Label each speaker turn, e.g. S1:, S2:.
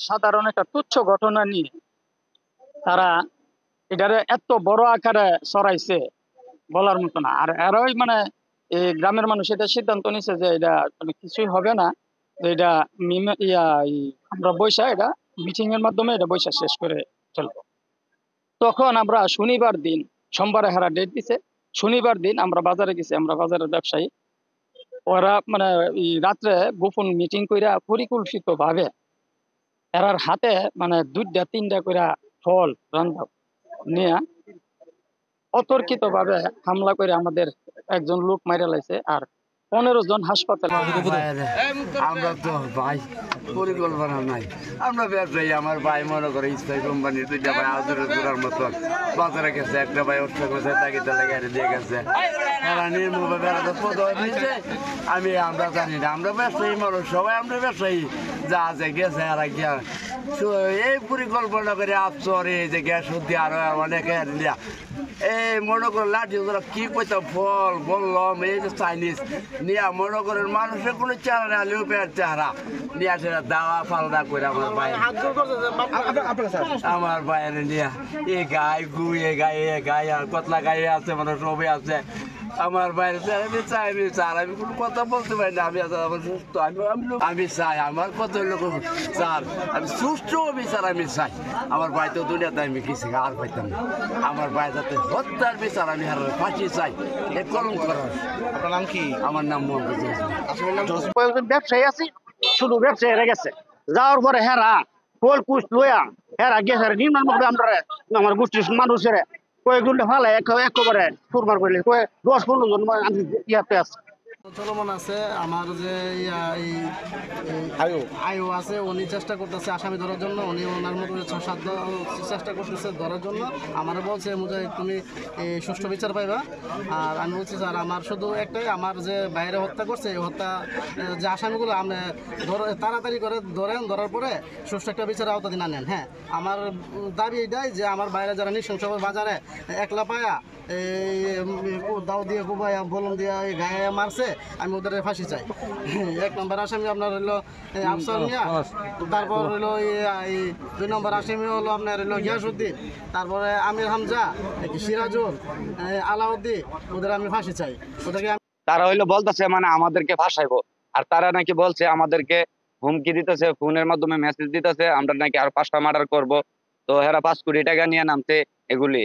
S1: সাধারণ একটা তুচ্ছ ঘটনা নিয়ে তারা এটারে এত বড় আকারে ছড়াইছে বলার মতো না। আর এরাই মানে এই গ্রামের মানুষ এটা সিদ্ধান্ত নিছে যে এটা মানে কিছুই হবে না, যে এটা আমরা বৈশা এটা মিটিং এর মাধ্যমে এটা বৈশা শেষ করে ফেলবো। তখন আমরা শনিবার দিন, সোমবারে হারা ডেট দিছে, শনিবার দিন আমরা বাজারে গেছি, আমরা বাজারের ব্যবসায়ী, ওরা মানে এই রাত্রে গোপন মিটিং কইরা পরিকল্পিত ভাবে এরার হাতে মানে 2টা 3টা কইরা ফল রান্ধা নিয়ে অতর্কিত ভাবে হামলা করে আমাদের একজন লোক মাইরা লাইছে আর 15 জন হাসপাতালে।
S2: আমরা তো ভাই পরিকল্পনা নাই, আমরা ব্যবসায়ী। আমার ভাই মনে করে স্থায়ী কোম্পানির 2টা ভাই আজরের জোড়ার মতন বাজারে গেছে, একটা ভাই অর্থ করছে তাকে তাহলে গাড়ি দিয়ে গেছে, তারা নির্মূল বেড়াতে পদ দিয়েছে। আমরা জানি না, আমরা ব্যবসায়ী মানুষ, সবাই আমরা ব্যবসায়ী, যা আছে গেছে আর গিয়া এই পরিকল্পনা করে আফসর এই যে গ্যাস সত্যি আরো অনেকে এই মনে করে লাঠি কি কইতাম ফল বললাম এই যে চাইনিজ নিয়ে মনে করেন মানুষের কোনো চেহারা না লিওপের চেহারা নিয়ে সেটা দাওয়া ফালদা করে আমার ভাই নিয়ে এই গায়ে গু এ গায়ে আর কতলা গায়ে আছে মানে সবই আছে আমার বাইরে আমি চাই, আমি কোনো কথা বলতে পারি না। আমি সুস্থ, আমি চাই আমার কত লোক স্যার, আমি সুস্থ বিচার আমি চাই। আমার ভাই তো দুনিয়াতে আমি কিছু আর পাইতাম না। আমার ভাই যাতে হত্যার বিচার আমি আর ফাঁসি চাই, এ কলম করার।
S3: আপনার নাম কি?
S2: আমার নাম মোহাম্মদ।
S1: কয়েকজন ব্যবসায়ী আছে, শুধু ব্যবসায়ী হয়ে গেছে, যাওয়ার পরে হেরা ফল কুচ লইয়া হেরা গেছে নির্মাণ ভাবে আমরা আমার গোষ্ঠীর মানুষের কয়েকজন ফালে একেবারে সুরমার করলে 10-15 জন ইয়াতে আছে।
S3: চলমান আছে আমার যে আয়ু আছে, উনি চেষ্টা করতেছে আসামি ধরার জন্য, উনি ওনার মতো 6-7 চেষ্টা করতেছে ধরার জন্য। আমার বলছে মুজাহিদ তুমি সুষ্ঠু বিচার পাইবা। আর আমি বলছি স্যার আমার শুধু একটাই, আমার যে বাইরে হত্যা করছে এই হত্যা যে আসামিগুলো আপনি তাড়াতাড়ি করে ধরার পরে সুষ্ঠু একটা বিচারের আওতাধীন আনেন। হ্যাঁ, আমার দাবি এটাই যে আমার বাইরে যারা নৃশংস বাজারে একলা পায়া এই দাও দিয়ে কুবাইয়া বলুন দিয়া এই গায়ে মারছে, আমি ওদের ফাঁসি চাই। 1 নম্বর আসামি আপনার হইলো আফসার মিয়া, তারপর হইলো এই 2 নম্বর আসামি হলো আপনার হইলো গিয়াসউদ্দিন, তারপরে আমির হামজা, সিরাজুল, আলাউদ্দিন, ওদের আমি ফাঁসি চাই। ওদেরকে
S4: তারা হইলো বলতেছে মানে আমাদেরকে ফাঁসাইবো, আর তারা নাকি বলছে আমাদেরকে হুমকি দিতেছে, ফোনের মাধ্যমে মেসেজ দিতেছে আমরা নাকি আর 5টা মার্ডার করব। তো এরা 5 কোটি টাকা নিয়ে নামছে এগুলি।